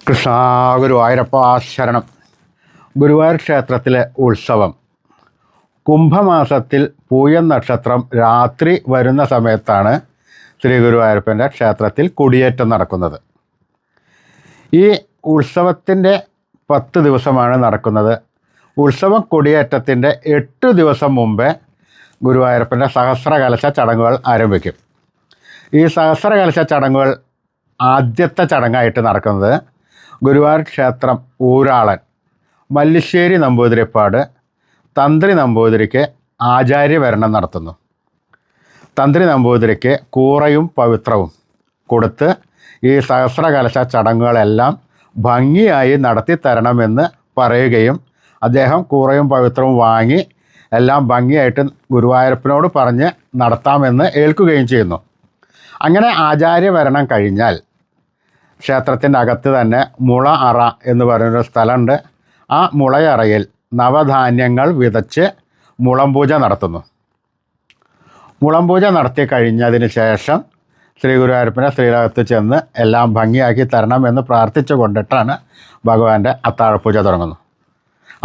കൃഷ്ണ ഗുരുവായൂരപ്പ ശരണം. ഗുരുവായൂർ ക്ഷേത്രത്തിലെ ഉത്സവം കുംഭമാസത്തിൽ പൂയം നക്ഷത്രം രാത്രി വരുന്ന സമയത്താണ് ശ്രീ ഗുരുവായൂരപ്പൻ്റെ ക്ഷേത്രത്തിൽ കൊടിയേറ്റം നടക്കുന്നത്. ഈ ഉത്സവത്തിൻ്റെ 10 ദിവസമാണ് നടക്കുന്നത്. ഉത്സവം കൊടിയേറ്റത്തിൻ്റെ 8 ദിവസം മുമ്പേ ഗുരുവായൂരപ്പൻ്റെ സഹസ്രകലശ ചടങ്ങുകൾ ആരംഭിക്കും. ഈ സഹസ്രകലശ ചടങ്ങുകൾ ആദ്യത്തെ ചടങ്ങായിട്ട് നടക്കുന്നത് ഗുരുവായൂർ ക്ഷേത്രം ഊരാളൻ മല്ലിശ്ശേരി നമ്പൂതിരിപ്പാട് തന്ത്രി നമ്പൂതിരിക്ക് ആചാര്യവരണം നടത്തുന്നു. തന്ത്രി നമ്പൂതിരിക്ക് കൂറയും പവിത്രവും കൊടുത്ത് ഈ സഹസ്രകലശ ചടങ്ങുകളെല്ലാം ഭംഗിയായി നടത്തി തരണമെന്ന് പറയുകയും അദ്ദേഹം കൂറയും പവിത്രവും വാങ്ങി എല്ലാം ഭംഗിയായിട്ട് ഗുരുവായൂരപ്പനോട് പറഞ്ഞ് നടത്താമെന്ന് ഏൽക്കുകയും ചെയ്യുന്നു. അങ്ങനെ ആചാര്യവരണം കഴിഞ്ഞാൽ ക്ഷേത്രത്തിൻ്റെ അകത്ത് തന്നെ മുള അറ എന്ന് പറയുന്നൊരു സ്ഥലമുണ്ട്. ആ മുളയറയിൽ നവധാന്യങ്ങൾ വിതച്ച് മുളം പൂജ നടത്തുന്നു. മുളം പൂജ നടത്തി കഴിഞ്ഞതിന് ശേഷം ശ്രീ ഗുരുവായൂരപ്പനെ ശ്രീലകത്ത് ചെന്ന് എല്ലാം ഭംഗിയാക്കി തരണമെന്ന് പ്രാർത്ഥിച്ചു കൊണ്ടിട്ടാണ് ഭഗവാന്റെ അത്താഴപൂജ തുടങ്ങുന്നത്.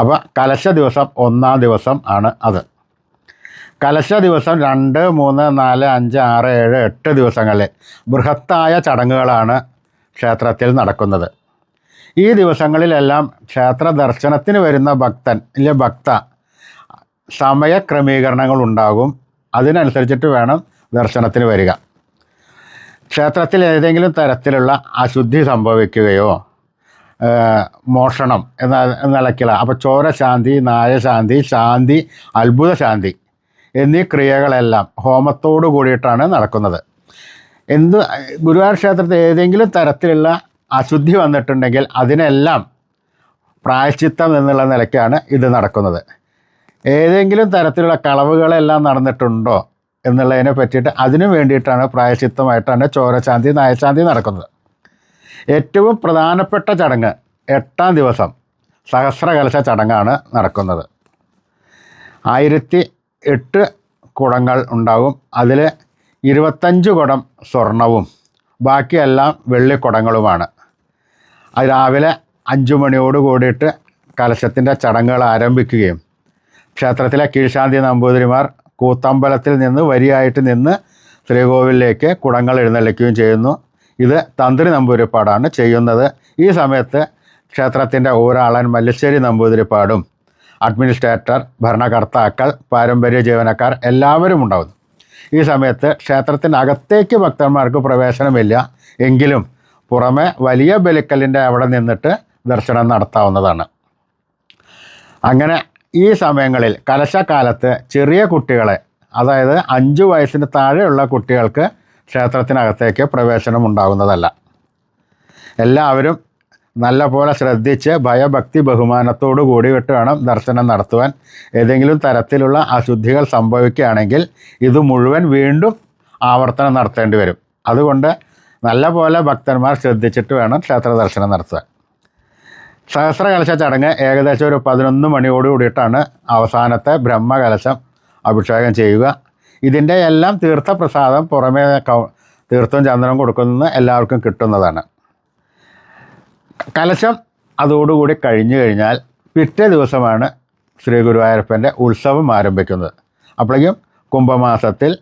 അപ്പോൾ കലശ ദിവസം 1-ാം ദിവസം ആണ് അത്. കലശ ദിവസം 2, 3, 4, 5, 6, 7, 8 ദിവസങ്ങളിൽ ബൃഹത്തായ ചടങ്ങുകളാണ് ക്ഷേത്രത്തിൽ നടക്കുന്നത്. ഈ ദിവസങ്ങളിലെല്ലാം ക്ഷേത്ര ദർശനത്തിന് വരുന്ന ഭക്ത സമയക്രമീകരണങ്ങൾ ഉണ്ടാകും. അതിനനുസരിച്ചിട്ട് വേണം ദർശനത്തിന് വരിക. ക്ഷേത്രത്തിൽ ഏതെങ്കിലും തരത്തിലുള്ള അശുദ്ധി സംഭവിക്കുകയോ മോഷണം നിലയ്ക്കുള്ള അപ്പോൾ ചോരശാന്തി, നായശാന്തി, ശാന്തി, അത്ഭുത ശാന്തി എന്നീ ക്രിയകളെല്ലാം ഹോമത്തോടു കൂടിയിട്ടാണ് നടക്കുന്നത്. ഗുരുവായൂർ ക്ഷേത്രത്തിൽ ഏതെങ്കിലും തരത്തിലുള്ള അശുദ്ധി വന്നിട്ടുണ്ടെങ്കിൽ അതിനെല്ലാം പ്രായശ്ചിത്തം എന്നുള്ള നിലയ്ക്കാണ് ഇത് നടക്കുന്നത്. ഏതെങ്കിലും തരത്തിലുള്ള കളവുകളെല്ലാം നടന്നിട്ടുണ്ടോ എന്നുള്ളതിനെ പറ്റിയിട്ട് അതിനു വേണ്ടിയിട്ടാണ് പ്രായശ്ചിത്തമായിട്ടാണ് ചോരശാന്തി, നായശാന്തി നടക്കുന്നത്. ഏറ്റവും പ്രധാനപ്പെട്ട ചടങ്ങ് 8-ാം ദിവസം സഹസ്രകലശ ചടങ്ങാണ് നടക്കുന്നത്. 1008 കുടങ്ങൾ ഉണ്ടാകും. അതിൽ 25 കുടം സ്വർണവും ബാക്കിയെല്ലാം വെള്ളിക്കുടങ്ങളുമാണ്. അത് രാവിലെ 5 മണിയോട് കൂടിയിട്ട് കലശത്തിൻ്റെ ചടങ്ങുകൾ ആരംഭിക്കുകയും ക്ഷേത്രത്തിലെ കീഴ്ശാന്തി നമ്പൂതിരിമാർ കൂത്തമ്പലത്തിൽ നിന്ന് വരിയായിട്ട് നിന്ന് ശ്രീകോവിലേക്ക് കുടങ്ങൾ എഴുന്നള്ളിക്കുകയും ചെയ്യുന്നു. ഇത് തന്ത്രി നമ്പൂതിരിപ്പാടാണ് ചെയ്യുന്നത്. ഈ സമയത്ത് ക്ഷേത്രത്തിൻ്റെ ഊരാളൻ മല്ലിശ്ശേരി നമ്പൂതിരിപ്പാടും അഡ്മിനിസ്ട്രേറ്റർ, ഭരണകർത്താക്കൾ, പാരമ്പര്യ ജീവനക്കാർ എല്ലാവരും ഉണ്ടാകുന്നു. ഈ സമയത്ത് ക്ഷേത്രത്തിനകത്തേക്ക് ഭക്തന്മാർക്ക് പ്രവേശനമില്ല. എങ്കിലും പുറമെ വലിയ ബലിക്കല്ലിൻ്റെ അവിടെ നിന്നിട്ട് ദർശനം നടത്താവുന്നതാണ്. അങ്ങനെ ഈ സമയങ്ങളിൽ കലശക്കാലത്ത് ചെറിയ കുട്ടികളെ, അതായത് 5 വയസ്സിന് താഴെയുള്ള കുട്ടികൾക്ക് ക്ഷേത്രത്തിനകത്തേക്ക് പ്രവേശനം ഉണ്ടാകുന്നതല്ല. എല്ലാവരും നല്ല പോലെ ശ്രദ്ധിച്ച് ഭയഭക്തി ബഹുമാനത്തോടു കൂടിയിട്ട് വേണം ദർശനം നടത്തുവാൻ. ഏതെങ്കിലും തരത്തിലുള്ള അശുദ്ധികൾ സംഭവിക്കുകയാണെങ്കിൽ ഇത് മുഴുവൻ വീണ്ടും ആവർത്തനം നടത്തേണ്ടി വരും. അതുകൊണ്ട് നല്ല പോലെ ഭക്തന്മാർ ശ്രദ്ധിച്ചിട്ട് വേണം ക്ഷേത്ര ദർശനം നടത്തുവാൻ. സഹസ്രകലശ ചടങ്ങ് ഏകദേശം ഒരു 11 മണിയോട് കൂടിയിട്ടാണ് അവസാനത്തെ ബ്രഹ്മകലശം അഭിഷേകം ചെയ്യുക. ഇതിൻ്റെ എല്ലാം തീർത്ഥപ്രസാദം പുറമേ തീർത്ഥവും ചന്ദനവും കൊടുക്കുന്നത് എല്ലാവർക്കും കിട്ടുന്നതാണ്. കലശം അതോടുകൂടി കഴിഞ്ഞു കഴിഞ്ഞാൽ പിറ്റേ ദിവസമാണ് ശ്രീ ഗുരുവായൂരപ്പൻ്റെ ഉത്സവം ആരംഭിക്കുന്നത്. അപ്പോഴേക്കും കുംഭമാസത്തിൽ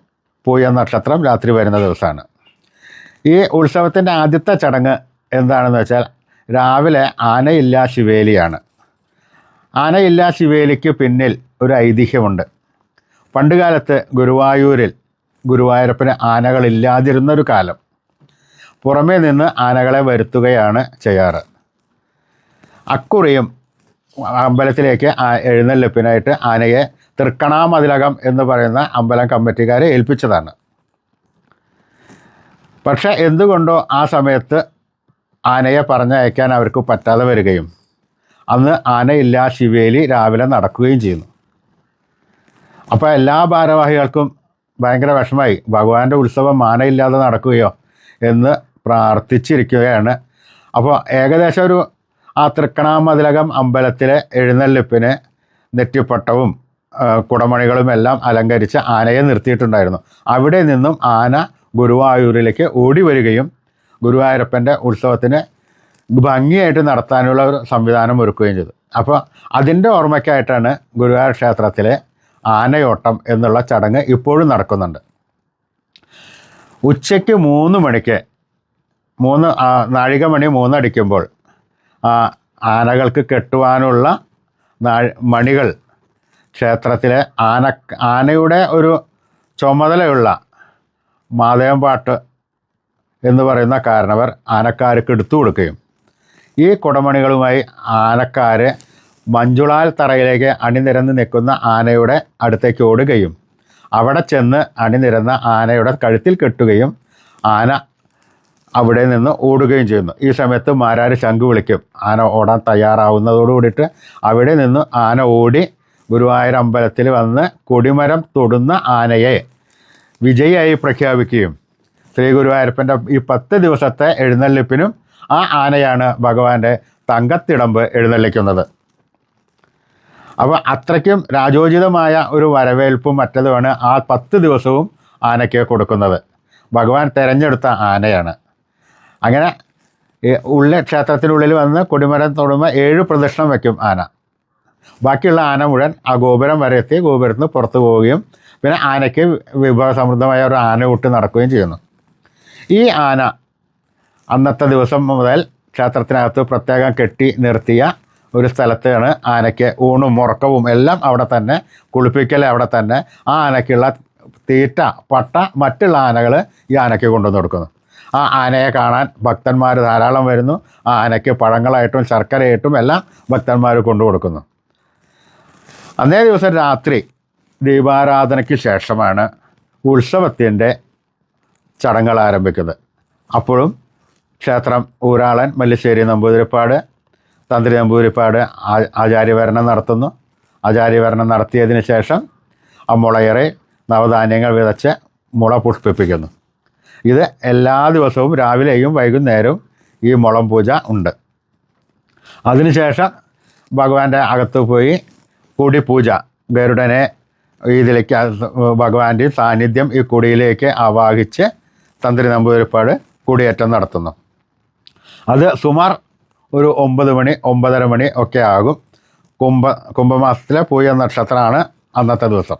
പൂയം നക്ഷത്രം രാത്രി വരുന്ന ദിവസമാണ്. ഈ ഉത്സവത്തിൻ്റെ ആദ്യത്തെ ചടങ്ങ് എന്താണെന്ന് വെച്ചാൽ രാവിലെ ആനയില്ലാ ശിവേലിയാണ്. ആനയില്ലാ ശിവേലിക്ക് പിന്നിൽ ഒരു ഐതിഹ്യമുണ്ട്. പണ്ടുകാലത്ത് ഗുരുവായൂരപ്പന് ആനകളില്ലാതിരുന്നൊരു കാലം. പുറമേ നിന്ന് ആനകളെ വരുത്തുകയാണ് ചെയ്യാറ്. അക്കുറിയും അമ്പലത്തിലേക്ക് എഴുന്നള്ളിപ്പിനായിട്ട് ആനയെ തൃക്കണാമതിലകം എന്ന് പറയുന്ന അമ്പലം കമ്മിറ്റിക്കാരെ ഏൽപ്പിച്ചതാണ്. പക്ഷേ എന്തുകൊണ്ടോ ആ സമയത്ത് ആനയെ പറഞ്ഞയക്കാൻ അവർക്ക് പറ്റാതെ വരികയും അന്ന് ആനയില്ലാ ശിവേലി രാവിലെ നടക്കുകയും ചെയ്യുന്നു. അപ്പോൾ എല്ലാ ഭാരവാഹികൾക്കും ഭയങ്കര വിഷമമായി. ഭഗവാന്റെ ഉത്സവം ആനയില്ലാതെ നടക്കുകയോ എന്ന് പ്രാർത്ഥിച്ചിരിക്കുകയാണ്. അപ്പോൾ ഏകദേശം ഒരു ആ തൃക്കണാമതിലകം അമ്പലത്തിലെ എഴുന്നള്ളിപ്പിന് നെറ്റിപ്പട്ടവും കുടമണികളും എല്ലാം അലങ്കരിച്ച് ആനയെ നിർത്തിയിട്ടുണ്ടായിരുന്നു. അവിടെ നിന്നും ആന ഗുരുവായൂരിലേക്ക് ഓടി വരികയും ഗുരുവായൂരപ്പൻ്റെ ഉത്സവത്തിന് ഭംഗിയായിട്ട് നടത്താനുള്ള ഒരു സംവിധാനം ഒരുക്കുകയും ചെയ്തു. അപ്പോൾ അതിൻ്റെ ഓർമ്മയ്ക്കായിട്ടാണ് ഗുരുവായൂർ ക്ഷേത്രത്തിലെ ആനയോട്ടം എന്നുള്ള ചടങ്ങ് ഇപ്പോഴും നടക്കുന്നുണ്ട്. ഉച്ചയ്ക്ക് 3 മണിക്ക് നാഴികമണി 3 അടിക്കുമ്പോൾ ആനകൾക്ക് കെട്ടുവാനുള്ള മണികൾ ക്ഷേത്രത്തിലെ ആനയുടെ ഒരു ചുമതലയുള്ള മാതയംപാട്ട് എന്ന് പറയുന്ന കാരണവർ ആനക്കാർക്ക് എടുത്തു കൊടുക്കുകയും ഈ കുടമണികളുമായി ആനക്കാർ മഞ്ചുളാൽ തറയിലേക്ക് അണിനിരന്ന് നിൽക്കുന്ന ആനയുടെ അടുത്തേക്ക് ഓടുകയും അവിടെ ചെന്ന് അണിനിരന്ന ആനയുടെ കഴുത്തിൽ കെട്ടുകയും ആന അവിടെ നിന്ന് ഓടുകയും ചെയ്യുന്നു. ഈ സമയത്ത് മാരാർ ശംഖ് വിളിക്കും. ആന ഓടാൻ തയ്യാറാവുന്നതോടുകൂടിയിട്ട് അവിടെ നിന്ന് ആന ഓടി ഗുരുവായൂർ അമ്പലത്തിൽ വന്ന് കൊടിമരം തൊടുന്ന ആനയെ വിജയിയായി പ്രഖ്യാപിക്കുകയും ശ്രീ ഗുരുവായൂരപ്പൻ്റെ ഈ 10 ദിവസത്തെ എഴുന്നള്ളിപ്പിനും ആ ആനയാണ് ഭഗവാന്റെ തങ്കത്തിടമ്പ് എഴുന്നള്ളിക്കുന്നത്. അപ്പോൾ അത്രയ്ക്കും രാജോചിതമായ ഒരു വരവേൽപ്പും മറ്റതുമാണ് ആ 10 ദിവസവും ആനയ്ക്ക് കൊടുക്കുന്നത്. ഭഗവാൻ തിരഞ്ഞെടുത്ത ആനയാണ്. അങ്ങനെ ക്ഷേത്രത്തിനുള്ളിൽ വന്ന് കൊടിമരം തൊടുമ്പോൾ 7 പ്രദക്ഷിണം വയ്ക്കും ആന. ബാക്കിയുള്ള ആന മുഴുവൻ ആ ഗോപുരം വരെ എത്തി ഗോപുരത്തിൽ നിന്ന് പുറത്തു പോവുകയും പിന്നെ ആനയ്ക്ക് വിഭവസമൃദ്ധമായ ഒരു ആനയൂട്ട് നടക്കുകയും ചെയ്യുന്നു. ഈ ആന അന്നത്തെ ദിവസം മുതൽ ക്ഷേത്രത്തിനകത്ത് പ്രത്യേകം കെട്ടി നിർത്തിയ ഒരു സ്ഥലത്താണ് ആനയ്ക്ക് ഊണും ഉറക്കവും എല്ലാം അവിടെ തന്നെ, കുളിപ്പിക്കൽ അവിടെ തന്നെ. ആ ആനയ്ക്കുള്ള തീറ്റ പട്ട മറ്റുള്ള ആനകൾ ഈ ആനയ്ക്ക് കൊണ്ടുവന്ന് കൊടുക്കുന്നു. ആ ആനയെ കാണാൻ ഭക്തന്മാർ ധാരാളം വരുന്നു. ആ ആനയ്ക്ക് പഴങ്ങളായിട്ടും ശർക്കരയായിട്ടും എല്ലാം ഭക്തന്മാർ കൊണ്ടു കൊടുക്കുന്നു. അന്നേ ദിവസം രാത്രി ദീപാരാധനയ്ക്ക് ശേഷമാണ് ഉത്സവത്തിൻ്റെ ചടങ്ങുകൾ ആരംഭിക്കുന്നത്. അപ്പോഴും ക്ഷേത്രം ഊരാളൻ മല്ലിശ്ശേരി നമ്പൂതിരിപ്പാട്, തന്ത്രി നമ്പൂതിരിപ്പാട് ആചാര്യവരണം നടത്തുന്നു. ആചാര്യവരണം നടത്തിയതിന് ശേഷം ആ മുളയറെ നവധാന്യങ്ങൾ വിതച്ച് മുള പുഷ്പിപ്പിക്കുന്നു. ഇത് എല്ലാ ദിവസവും രാവിലെയും വൈകുന്നേരവും ഈ മുളം പൂജ ഉണ്ട്. അതിനുശേഷം ഭഗവാന്റെ അകത്ത് പോയി കൊടിപൂജ, ഗരുഡനെ ഇതിലേക്ക് ഭഗവാന്റെ സാന്നിധ്യം ഈ കൊടിയിലേക്ക് ആവാഹിച്ച് തന്ത്രി നമ്പൂതിരിപ്പാട് കൊടിയേറ്റം നടത്തുന്നു. അത് സുമാർ ഒരു 9 മണി 9:30 മണി ഒക്കെ ആകും. കുംഭമാസത്തിലെ പൂയ നക്ഷത്രമാണ് അന്നത്തെ ദിവസം.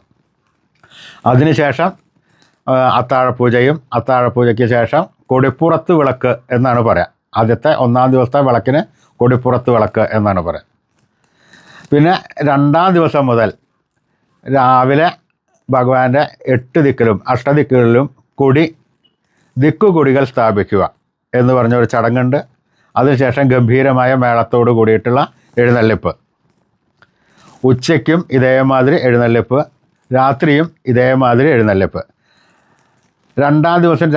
അതിനുശേഷം അത്താഴപൂജയും, അത്താഴപൂജയ്ക്ക് ശേഷം കൊടിപ്പുറത്ത് വിളക്ക് എന്നാണ് പറയുക. ആദ്യത്തെ 1-ാം ദിവസത്തെ വിളക്കിന് കൊടിപ്പുറത്ത് വിളക്ക് എന്നാണ് പറയുക. പിന്നെ 2-ാം ദിവസം മുതൽ രാവിലെ ഭഗവാന്റെ 8 ദിക്കിലും അഷ്ടദിക്കുകളിലും ദിക്കുകൊടികൾ സ്ഥാപിക്കുക എന്ന് പറഞ്ഞൊരു ചടങ്ങുണ്ട്. അതിനുശേഷം ഗംഭീരമായ മേളത്തോട് കൂടിയിട്ടുള്ള എഴുന്നള്ളിപ്പ്. ഉച്ചയ്ക്കും ഇതേമാതിരി എഴുന്നള്ളിപ്പ്, രാത്രിയും ഇതേമാതിരി എഴുന്നള്ളിപ്പ്. 2-ാം ദിവസം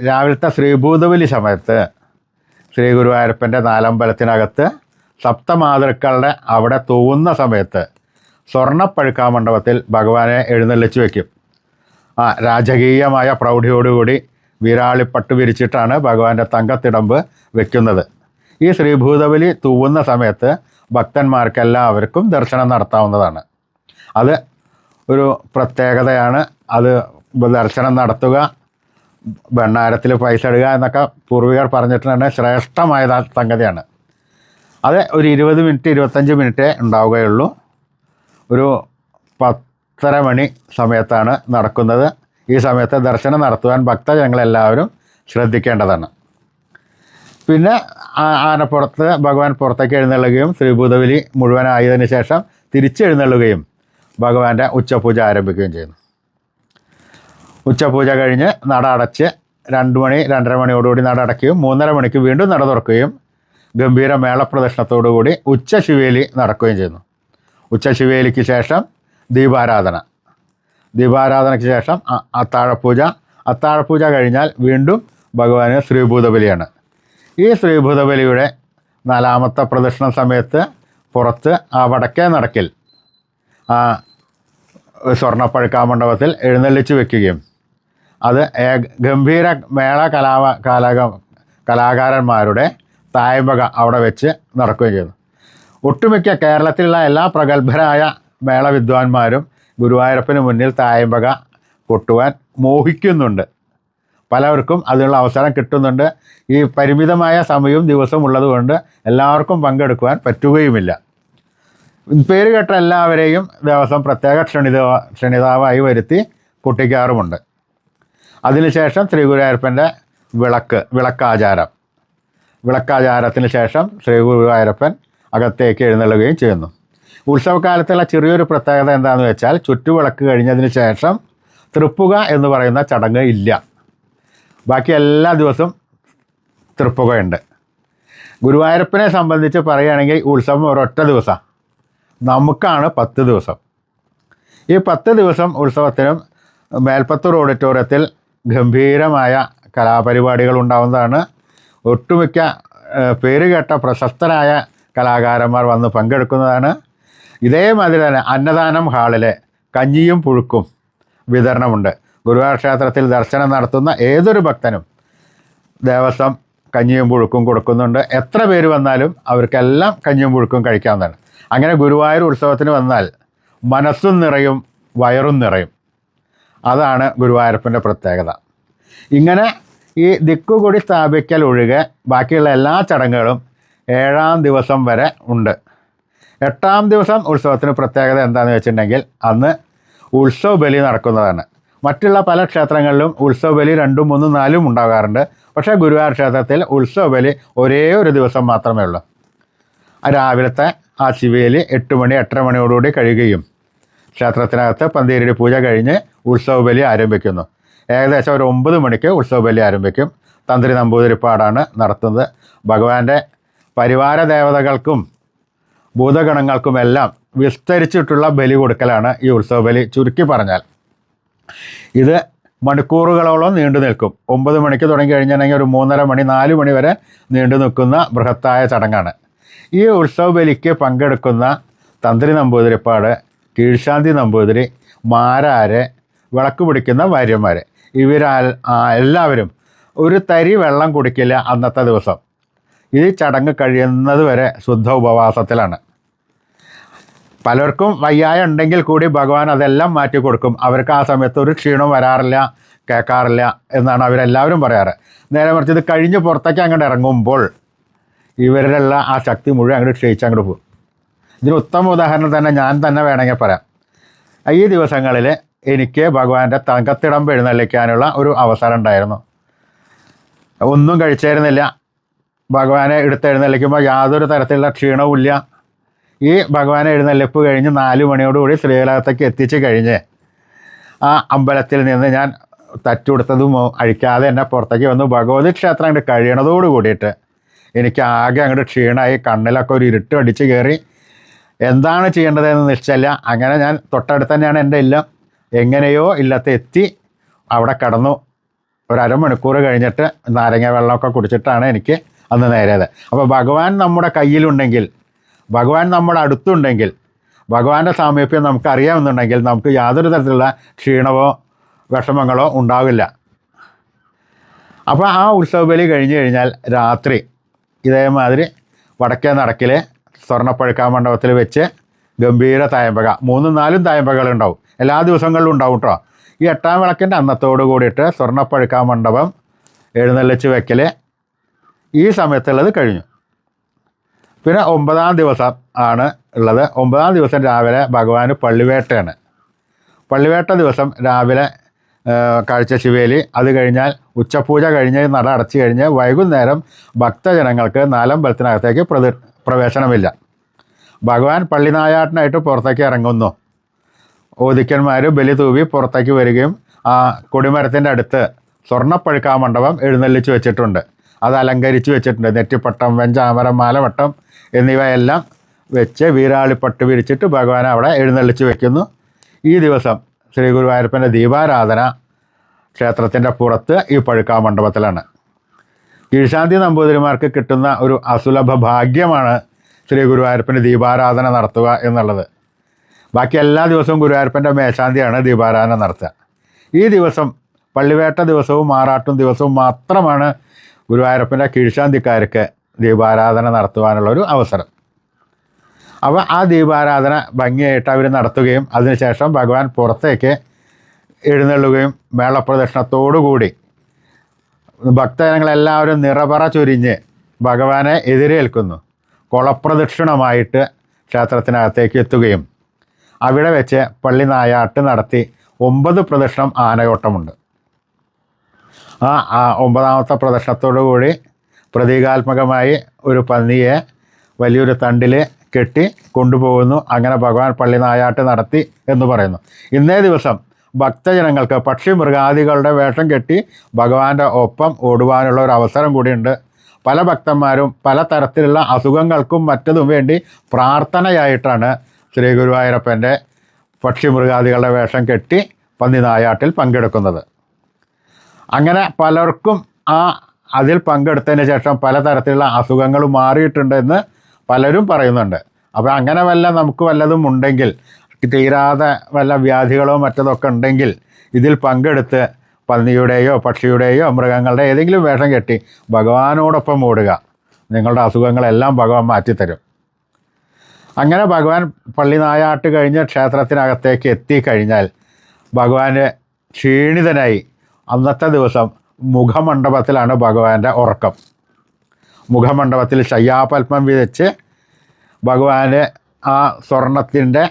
രാവിലത്തെ ശ്രീഭൂതബലി സമയത്ത് ശ്രീ ഗുരുവായൂരപ്പൻ്റെ നാലമ്പലത്തിനകത്ത് സപ്തമാതൃക്കളുടെ അവിടെ തൂവുന്ന സമയത്ത് സ്വർണ്ണപ്പഴുക്കാമണ്ഡപത്തിൽ ഭഗവാനെ എഴുന്നള്ളിച്ച് വയ്ക്കും. രാജകീയമായ പ്രൗഢിയോടുകൂടി വിരാളിപ്പട്ട് വിരിച്ചിട്ടാണ് ഭഗവാന്റെ തങ്കത്തിടമ്പ് വയ്ക്കുന്നത്. ഈ ശ്രീഭൂതബലി തൂവുന്ന സമയത്ത് ഭക്തന്മാർക്കെല്ലാവർക്കും ദർശനം നടത്താവുന്നതാണ്. അത് ഒരു പ്രത്യേകതയാണ്. അത് ദർശനം നടത്തുക, ഭണ്ഡാരത്തിൽ പൈസ ഇടുക എന്നൊക്കെ പൂർവികർ പറഞ്ഞിട്ടുണ്ട്. ശ്രേഷ്ഠമായ സംഗതിയാണ്. അത് ഒരു 20 മിനിറ്റ് 25 മിനിറ്റേ ഉണ്ടാവുകയുള്ളൂ. ഒരു 10:30 മണി സമയത്താണ് നടക്കുന്നത്. ഈ സമയത്ത് ദർശനം നടത്തുവാൻ ഭക്തജനങ്ങളെല്ലാവരും ശ്രദ്ധിക്കേണ്ടതാണ്. പിന്നെ ആനപ്പുറത്ത് ഭഗവാൻ പുറത്തേക്ക് എഴുന്നള്ളുകയും ശ്രീഭൂതബലി മുഴുവനായതിനു ശേഷം തിരിച്ചെഴുന്നള്ളുകയും ഭഗവാന്റെ ഉച്ചപൂജ ആരംഭിക്കുകയും ചെയ്യുന്നു. ഉച്ചപൂജ കഴിഞ്ഞ് നട അടച്ച് 2 മണി 2:30 മണിയോടുകൂടി നട അടയ്ക്കുകയും 3:30 മണിക്ക് വീണ്ടും നട തുറക്കുകയും ഗംഭീര മേളപ്രദക്ഷിണത്തോടുകൂടി ഉച്ചശിവേലി നടക്കുകയും ചെയ്യുന്നു. ഉച്ചശിവേലിക്ക് ശേഷം ദീപാരാധനയ്ക്ക് ശേഷം അത്താഴപൂജ കഴിഞ്ഞാൽ വീണ്ടും ഭഗവാന് ശ്രീഭൂതബലിയാണ്. ഈ ശ്രീഭൂതബലിയുടെ 4-ാമത്തെ പ്രദക്ഷിണ സമയത്ത് പുറത്ത് വടക്കേ നടക്കിൽ സ്വർണ്ണപ്പഴുക്കാമണ്ഡപത്തിൽ എഴുന്നള്ളിച്ച് വയ്ക്കുകയും അത് ഗംഭീര മേള കലാകാരന്മാരുടെ തായമ്പക അവിടെ വെച്ച് നടക്കുകയും ചെയ്തു. ഒട്ടുമിക്ക കേരളത്തിലുള്ള എല്ലാ പ്രഗത്ഭരായ മേളവിദ്വാൻമാരും ഗുരുവായൂരപ്പന് മുന്നിൽ തായമ്പക കൊട്ടുവാൻ മോഹിക്കുന്നുണ്ട്. പലവർക്കും അതിനുള്ള അവസരം കിട്ടുന്നുണ്ട്. ഈ പരിമിതമായ സമയവും ദിവസവും ഉള്ളതുകൊണ്ട് എല്ലാവർക്കും പങ്കെടുക്കുവാൻ പറ്റുകയുമില്ല. പേര് കേട്ട എല്ലാവരെയും ദേവസ്വം പ്രത്യേക ക്ഷണിതാവായി വരുത്തി കുട്ടിക്കാറുമുണ്ട്. അതിനുശേഷം ശ്രീ ഗുരുവായൂരപ്പൻ്റെ വിളക്കാചാരത്തിന് ശേഷം ശ്രീ ഗുരുവായൂരപ്പൻ അകത്തേക്ക് എഴുന്നള്ളുകയും ചെയ്യുന്നു. ഉത്സവകാലത്തുള്ള ചെറിയൊരു പ്രത്യേകത എന്താണെന്ന് വെച്ചാൽ ചുറ്റുവിളക്ക് കഴിഞ്ഞതിന് ശേഷം തൃപ്പുക എന്ന് പറയുന്ന ചടങ്ങ് ഇല്ല. ബാക്കി എല്ലാ ദിവസവും തൃപ്പുകയുണ്ട്. ഗുരുവായൂരപ്പനെ സംബന്ധിച്ച് പറയുകയാണെങ്കിൽ ഉത്സവം ഒരൊറ്റ ദിവസമാണ്, നമുക്കാണ് 10 ദിവസം. ഈ 10 ദിവസം ഉത്സവത്തിനും മേൽപ്പത്തൂർ ഓഡിറ്റോറിയത്തിൽ ഗംഭീരമായ കലാപരിപാടികൾ ഉണ്ടാവുന്നതാണ്. ഒട്ടുമിക്ക പേരുകേട്ട പ്രശസ്തരായ കലാകാരന്മാർ വന്ന് പങ്കെടുക്കുന്നതാണ്. ഇതേമാതിരി തന്നെ അന്നദാനം ഹാളിലെ കഞ്ഞിയും പുഴുക്കും വിതരണമുണ്ട്. ഗുരുവായൂർ ക്ഷേത്രത്തിൽ ദർശനം നടത്തുന്ന ഏതൊരു ഭക്തനും ദേവസ്വം കഞ്ഞിയും പുഴുക്കും കൊടുക്കുന്നുണ്ട്. എത്ര പേര് വന്നാലും അവർക്കെല്ലാം കഞ്ഞിയും പുഴുക്കും കഴിക്കാവുന്നതാണ്. അങ്ങനെ ഗുരുവായൂർ ഉത്സവത്തിന് വന്നാൽ മനസ്സും നിറയും വയറും നിറയും. അതാണ് ഗുരുവായൂരപ്പൻ്റെ പ്രത്യേകത. ഇങ്ങനെ ഈ ദിക്കുകൊടി സ്ഥാപിക്കൽ ഒഴികെ ബാക്കിയുള്ള എല്ലാ ചടങ്ങുകളും 7-ാം ദിവസം വരെ ഉണ്ട്. 8-ാം ദിവസം ഉത്സവത്തിന് പ്രത്യേകത എന്താണെന്ന് വെച്ചിട്ടുണ്ടെങ്കിൽ അന്ന് ഉത്സവ ബലി നടക്കുന്നതാണ്. മറ്റുള്ള പല ക്ഷേത്രങ്ങളിലും ഉത്സവ ബലി 2, 3, 4 ഉണ്ടാകാറുണ്ട്. പക്ഷേ ഗുരുവായൂർ ക്ഷേത്രത്തിൽ ഉത്സവ ബലി ഒരേ ഒരു ദിവസം മാത്രമേ ഉള്ളൂ. രാവിലത്തെ ആ ശിവേലി 8 മണി 8:30 മണിയോടുകൂടി കഴിയുകയും ക്ഷേത്രത്തിനകത്ത് പന്തീരടി പൂജ കഴിഞ്ഞ് ഉത്സവ ബലി ആരംഭിക്കുന്നു. ഏകദേശം ഒരു 9 മണിക്ക് ഉത്സവ ബലി ആരംഭിക്കും. തന്ത്രി നമ്പൂതിരിപ്പാടാണ് നടത്തുന്നത്. ഭഗവാന്റെ പരിവാര ദേവതകൾക്കും ഭൂതഗണങ്ങൾക്കുമെല്ലാം വിസ്തരിച്ചിട്ടുള്ള ബലി കൊടുക്കലാണ് ഈ ഉത്സവ ബലി. ചുരുക്കി പറഞ്ഞാൽ ഇത് മണിക്കൂറുകളോളം നീണ്ടു നിൽക്കും. 9 മണിക്ക് തുടങ്ങി കഴിഞ്ഞിട്ടുണ്ടെങ്കിൽ ഒരു 3:30 മണി 4 മണി വരെ നീണ്ടു നിൽക്കുന്ന ബൃഹത്തായ ചടങ്ങാണ്. ഈ ഉത്സവ ബലിക്ക് പങ്കെടുക്കുന്ന തന്ത്രി നമ്പൂതിരിപ്പാട്, കീഴ്ശാന്തി നമ്പൂതിരി, മാരാര്, വിളക്ക് പിടിക്കുന്ന ഭാര്യമാർ, എല്ലാവരും ഒരു തരി വെള്ളം കുടിക്കില്ല അന്നത്തെ ദിവസം. ഈ ചടങ്ങ് കഴിയുന്നത് വരെ ശുദ്ധ ഉപവാസത്തിലാണ്. പലർക്കും വയ്യായ ഉണ്ടെങ്കിൽ കൂടി ഭഗവാൻ അതെല്ലാം മാറ്റി കൊടുക്കും. അവർക്ക് ആ സമയത്ത് ഒരു ക്ഷീണം വരാറില്ല, കേൾക്കാറില്ല എന്നാണ് അവരെല്ലാവരും പറയാറ്. നേരെ മറിച്ച് ഇത് കഴിഞ്ഞ് പുറത്തേക്ക് അങ്ങോട്ട് ഇറങ്ങുമ്പോൾ ഇവരിലുള്ള ആ ശക്തി മുഴുവൻ അങ്ങോട്ട് ക്ഷയിച്ച് അങ്ങോട്ട് പോകും. ഇതിന് ഉത്തമ ഉദാഹരണം തന്നെ ഞാൻ തന്നെ വേണമെങ്കിൽ പറയാം. ഈ ദിവസങ്ങളിൽ എനിക്ക് ഭഗവാന്റെ തങ്കത്തിടമ്പ് എഴുന്നള്ളിക്കാനുള്ള ഒരു അവസരം ഉണ്ടായിരുന്നു. ഒന്നും കഴിച്ചായിരുന്നില്ല. ഭഗവാനെ എടുത്തെഴുന്നള്ളിക്കുമ്പോൾ യാതൊരു തരത്തിലുള്ള ക്ഷീണവുമില്ല. ഈ ഭഗവാനെ എഴുന്നള്ളിപ്പ് കഴിഞ്ഞ് 4 മണിയോടുകൂടി ശ്രീകലകത്തേക്ക് എത്തിച്ച് കഴിഞ്ഞ് ആ അമ്പലത്തിൽ നിന്ന് ഞാൻ തച്ചുകൊടുത്തതും അഴിക്കാതെ എന്നെ പുറത്തേക്ക് വന്നു. ഭഗവതി ക്ഷേത്രം അങ്ങോട്ട് കഴിയണതോട് കൂടിയിട്ട് എനിക്ക് ആകെ അങ്ങോട്ട് ക്ഷീണമായി. കണ്ണിലൊക്കെ ഒരു ഇരുട്ട് അടിച്ച് കയറി. എന്താണ് ചെയ്യേണ്ടതെന്ന് നിശ്ചയില്ല. അങ്ങനെ ഞാൻ തൊട്ടടുത്ത് തന്നെയാണ് എൻ്റെ ഇല്ലം. എങ്ങനെയോ ഇല്ലത്തെ എത്തി അവിടെ കിടന്നു. ഒരു അരമണിക്കൂർ കഴിഞ്ഞിട്ട് നാരങ്ങ വെള്ളമൊക്കെ കുടിച്ചിട്ടാണ് എനിക്ക് അന്ന് നേരെയത്. അപ്പോൾ ഭഗവാൻ നമ്മുടെ കയ്യിലുണ്ടെങ്കിൽ, ഭഗവാൻ നമ്മുടെ അടുത്തുണ്ടെങ്കിൽ, ഭഗവാന്റെ സാമീപ്യം നമുക്കറിയാമെന്നുണ്ടെങ്കിൽ നമുക്ക് യാതൊരു തരത്തിലുള്ള ക്ഷീണമോ വിഷമങ്ങളോ ഉണ്ടാവില്ല. അപ്പോൾ ആ ഉത്സവ ബലി കഴിഞ്ഞ് കഴിഞ്ഞാൽ രാത്രി ഇതേമാതിരി വടക്കേ നടക്കിൽ സ്വർണ്ണപ്പഴുക്കാ മണ്ഡപത്തിൽ വെച്ച് ഗംഭീര തായമ്പക 3-4 തായമ്പകളുണ്ടാവും. എല്ലാ ദിവസങ്ങളിലും ഉണ്ടാവും കേട്ടോ. ഈ 8-ാം വിളക്കിൻ്റെ അന്നത്തോട് കൂടിയിട്ട് സ്വർണ്ണപ്പഴുക്കാ മണ്ഡപം എഴുന്നള്ളിച്ച് വെക്കൽ ഈ സമയത്തുള്ളത് കഴിഞ്ഞു. പിന്നെ 9-ാം ദിവസം ആണ് ഉള്ളത്. 9-ാം ദിവസം രാവിലെ ഭഗവാന് പള്ളിവേട്ടയാണ്. പള്ളിവേട്ട ദിവസം രാവിലെ കാഴ്ച ശിവേലി, അത് കഴിഞ്ഞാൽ ഉച്ചപൂജ കഴിഞ്ഞ് നട അടച്ചു കഴിഞ്ഞ് വൈകുന്നേരം ഭക്തജനങ്ങൾക്ക് നാലമ്പലത്തിനകത്തേക്ക് പ്രവേശനമില്ല. ഭഗവാൻ പള്ളിനായാട്ടിനായിട്ട് പുറത്തേക്ക് ഇറങ്ങുന്നു. ഓദിക്കന്മാർ ബലി തൂവി പുറത്തേക്ക് വരികയും ആ കൊടിമരത്തിൻ്റെ അടുത്ത് സ്വർണ്ണപ്പഴുക്കാ മണ്ഡപം എഴുന്നള്ളിച്ച് വെച്ചിട്ടുണ്ട്. അത് അലങ്കരിച്ച് വെച്ചിട്ടുണ്ട്. നെറ്റിപ്പട്ടം, വെഞ്ചാമരം, മാലവട്ടം എന്നിവയെല്ലാം വെച്ച് വീരാളിപ്പട്ട് വിരിച്ചിട്ട് ഭഗവാൻ അവിടെ എഴുന്നള്ളിച്ച് വെക്കുന്നു. ഈ ദിവസം ശ്രീ ഗുരുവായൂരപ്പൻ്റെ ദീപാരാധന ക്ഷേത്രത്തിൻ്റെ പുറത്ത് ഈ പഴുക്കാ മണ്ഡപത്തിലാണ്. കീഴ്ശാന്തി നമ്പൂതിരിമാർക്ക് കിട്ടുന്ന ഒരു അസുലഭ ഭാഗ്യമാണ് ശ്രീ ഗുരുവായൂരപ്പൻ്റെ ദീപാരാധന നടത്തുക എന്നുള്ളത്. ബാക്കി എല്ലാ ദിവസവും ഗുരുവായൂരപ്പൻ്റെ മേശാന്തിയാണ് ദീപാരാധന നടത്തുക. ഈ ദിവസം പള്ളിവേട്ട ദിവസവും മാറാട്ടും ദിവസവും മാത്രമാണ് ഗുരുവായൂരപ്പൻ്റെ കീഴ്ശാന്തിക്കാർക്ക് ദീപാരാധന നടത്തുവാനുള്ളൊരു അവസരം. അപ്പോൾ ആ ദീപാരാധന ഭംഗിയായിട്ട് അവർ നടത്തുകയും അതിനുശേഷം ഭഗവാൻ പുറത്തേക്ക് എഴുന്നള്ളുകയും മേളപ്രദക്ഷിണത്തോടുകൂടി ഭക്തജനങ്ങളെല്ലാവരും നിറപറ ചൊരിഞ്ഞ് ഭഗവാനെ എതിരേൽക്കുന്നു. കുളപ്രദക്ഷിണമായിട്ട് ക്ഷേത്രത്തിനകത്തേക്ക് എത്തുകയും അവിടെ വെച്ച് പള്ളി നായാട്ട് നടത്തി 9 പ്രദക്ഷിണം ആനയോട്ടമുണ്ട്. ആ 9ാമത്തെ പ്രദക്ഷിണത്തോടു കൂടി പ്രതീകാത്മകമായി ഒരു പന്നിയെ വലിയൊരു തണ്ടിൽ കെട്ടി കൊണ്ടുപോകുന്നു. അങ്ങനെ ഭഗവാൻ പള്ളി നായാട്ട് നടത്തി എന്ന് പറയുന്നു. ഇന്നേ ദിവസം ഭക്തജനങ്ങൾക്ക് പക്ഷി മൃഗാദികളുടെ വേഷം കെട്ടി ഭഗവാന്റെ ഒപ്പം ഓടുവാനുള്ള ഒരു അവസരം കൂടിയുണ്ട്. പല ഭക്തന്മാരും പല തരത്തിലുള്ള അസുഖങ്ങൾക്കും മറ്റതും വേണ്ടി പ്രാർത്ഥനയായിട്ടാണ് ശ്രീ ഗുരുവായൂരപ്പൻ്റെ പക്ഷി മൃഗാദികളുടെ വേഷം കെട്ടി പന്നി നായാട്ടിൽ പങ്കെടുക്കുന്നത്. അങ്ങനെ പലർക്കും അതിൽ പങ്കെടുത്തതിന് ശേഷം പലതരത്തിലുള്ള അസുഖങ്ങൾ മാറിയിട്ടുണ്ടെന്ന് പലരും പറയുന്നുണ്ട്. അപ്പോൾ അങ്ങനെ നമുക്ക് വല്ലതും ഉണ്ടെങ്കിൽ, തീരാതെ വല്ല വ്യാധികളോ മറ്റതൊക്കെ ഉണ്ടെങ്കിൽ ഇതിൽ പങ്കെടുത്ത് പന്നിയുടെയോ പക്ഷിയുടെയോ മൃഗങ്ങളുടെ ഏതെങ്കിലും വേഷം കെട്ടി ഭഗവാനോടൊപ്പം ഓടുക. നിങ്ങളുടെ അസുഖങ്ങളെല്ലാം ഭഗവാൻ മാറ്റിത്തരും. അങ്ങനെ ഭഗവാൻ പള്ളി നായാട്ട് കഴിഞ്ഞ് ക്ഷേത്രത്തിനകത്തേക്ക് എത്തിക്കഴിഞ്ഞാൽ ഭഗവാന് ക്ഷീണിതനായി അന്നത്തെ ദിവസം മുഖമണ്ഡപത്തിലാണ് ഭഗവാന്റെ ഉറക്കം. മുഖമണ്ഡപത്തിൽ ശയ്യാപത്മം വിരിച്ച് ഭഗവാന് ആ സ്വർണത്തിൻ്റെ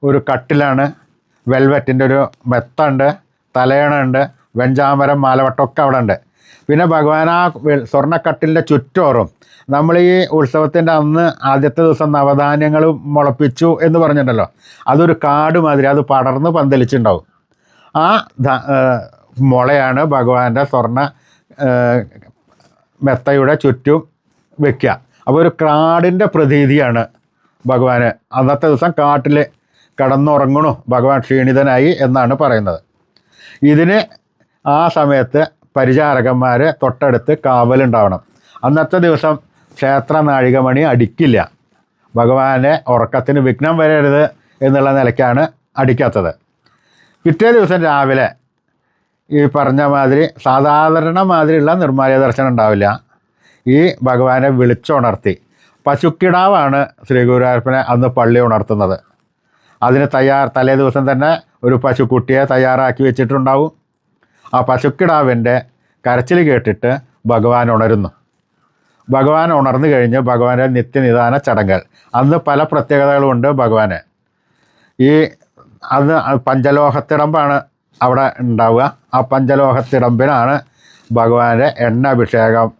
ഒരു കട്ടിലാണ്, വെൽവെറ്റിൻ്റെ ഒരു മെത്തുണ്ട്, തലയണുണ്ട്, വെഞ്ചാമരം മാലവട്ടമൊക്കെ അവിടെ ഉണ്ട്. പിന്നെ ഭഗവാൻ ആ സ്വർണ്ണക്കട്ടിലിൻ്റെ ചുറ്റോറും നമ്മൾ ഈ ഉത്സവത്തിൻ്റെ അന്ന് ആദ്യത്തെ ദിവസം നവധാന്യങ്ങൾ മുളപ്പിച്ചു എന്ന് പറഞ്ഞിട്ടുണ്ടല്ലോ, അതൊരു കാട് മാതിരി അത് പടർന്ന് പന്തലിച്ചുണ്ടാവും. ആ മുളയാണ് ഭഗവാന്റെ സ്വർണ്ണ മെത്തയുടെ ചുറ്റും വയ്ക്കുക. അപ്പോൾ ഒരു കാടിൻ്റെ പ്രതീതിയാണ് ഭഗവാന്. അന്നത്തെ ദിവസം കാട്ടിൽ കിടന്നുറങ്ങണു ഭഗവാൻ ക്ഷീണിതനായി എന്നാണ് പറയുന്നത്. ഇതിന് ആ സമയത്ത് പരിചാരകന്മാർ തൊട്ടടുത്ത് കാവലുണ്ടാവണം. അന്നത്തെ ദിവസം ക്ഷേത്ര നാഴികമണി അടിക്കില്ല. ഭഗവാനെ ഉറക്കത്തിന് വിഘ്നം വരരുത് എന്നുള്ള നിലയ്ക്കാണ് അടിക്കാത്തത്. പിറ്റേ ദിവസം രാവിലെ ഈ പറഞ്ഞ മാതിരി സാധാരണ മാതിരിയുള്ള നിർമ്മാല്യ ദർശനം ഉണ്ടാവില്ല. ഈ ഭഗവാനെ വിളിച്ചുണർത്തി പശുക്കിടാവാണ് ശ്രീ ഗുരുവായൂരപ്പനെ അന്ന് പള്ളി ഉണർത്തുന്നത്. അതിന് തലേ ദിവസം തന്നെ ഒരു പശുക്കുട്ടിയെ തയ്യാറാക്കി വെച്ചിട്ടുണ്ടാവും. ആ പശുക്കിടാവിൻ്റെ കരച്ചിൽ കേട്ടിട്ട് ഭഗവാൻ ഉണരുന്നു. ഭഗവാൻ ഉണർന്നു കഴിഞ്ഞ് ഭഗവാന്റെ നിത്യനിദാന ചടങ്ങുകൾ. അന്ന് പല പ്രത്യേകതകളുമുണ്ട് ഭഗവാന്. അന്ന് പഞ്ചലോഹത്തിടമ്പാണ് അവിടെ ഉണ്ടാവുക. ആ പഞ്ചലോഹത്തിടമ്പിനാണ് ഭഗവാന്റെ എണ്ണാഭിഷേകം,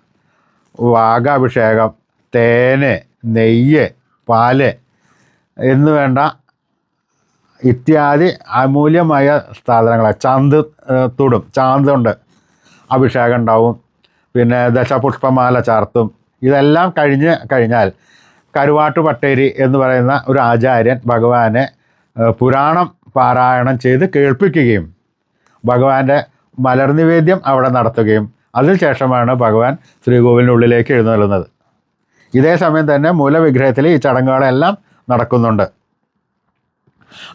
വാഗാഭിഷേകം, തേന്, നെയ്യ്, പാല് എന്ന് വേണ്ട ഇത്യാദി അമൂല്യമായ സാധനങ്ങൾ. ചാന്തുണ്ട് അഭിഷേകം ഉണ്ടാവും. പിന്നെ ദശപുഷ്പമാല ചാർത്തും. ഇതെല്ലാം കഴിഞ്ഞാൽ കരുവാട്ട് പട്ടേരി എന്ന് പറയുന്ന ഒരു ആചാര്യൻ ഭഗവാനെ പുരാണം പാരായണം ചെയ്ത് കേൾപ്പിക്കുകയും ഭഗവാന്റെ മലർനിവേദ്യം അവിടെ നടത്തുകയും അതിനുശേഷമാണ് ഭഗവാൻ ശ്രീകോവിലിനുള്ളിലേക്ക് എഴുന്നള്ളുന്നത്. ഇതേ സമയം തന്നെ മൂലവിഗ്രഹത്തിൽ ഈ ചടങ്ങുകളെല്ലാം നടക്കുന്നുണ്ട്.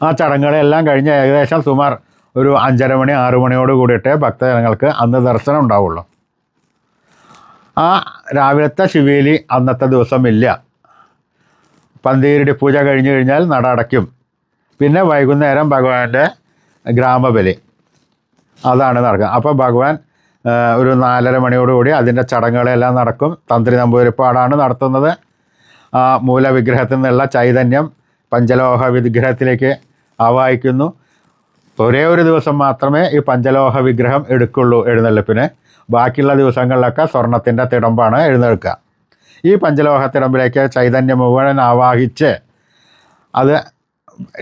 ആ ചടങ്ങുകളെല്ലാം കഴിഞ്ഞ് ഏകദേശം സുമാർ ഒരു 5:30 മണി 6 മണിയോട് കൂടിയിട്ടേ ഭക്തജനങ്ങൾക്ക് അന്ന് ദർശനം ഉണ്ടാവുള്ളൂ. ആ രാവിലത്തെ ശിവേലി അന്നത്തെ ദിവസം ഇല്ല. പന്തീരടി പൂജ കഴിഞ്ഞ് കഴിഞ്ഞാൽ നട അടയ്ക്കും. പിന്നെ വൈകുന്നേരം ഭഗവാന്റെ ഗ്രാമബലി അതാണ് നടക്കുക. അപ്പോൾ ഭഗവാൻ ഒരു 4:30 മണിയോടുകൂടി അതിൻ്റെ ചടങ്ങുകളെല്ലാം നടക്കും. തന്ത്രി നമ്പൂതിരിപ്പാടാണ് നടത്തുന്നത്. ആ മൂലവിഗ്രഹത്തിൽ നിന്നുള്ള ചൈതന്യം പഞ്ചലോഹ വിഗ്രഹത്തിലേക്ക് ആവാഹിക്കുന്നു. ഒരേ ഒരു ദിവസം മാത്രമേ ഈ പഞ്ചലോഹ വിഗ്രഹം എടുക്കുള്ളൂ എഴുന്നള്ളിപ്പിന്. ബാക്കിയുള്ള ദിവസങ്ങളിലൊക്കെ സ്വർണത്തിൻ്റെ തിടമ്പാണ് എഴുന്നേൽക്കുക. ഈ പഞ്ചലോഹ തിടമ്പിലേക്ക് ചൈതന്യം മുഴുവൻ ആവാഹിച്ച് അത്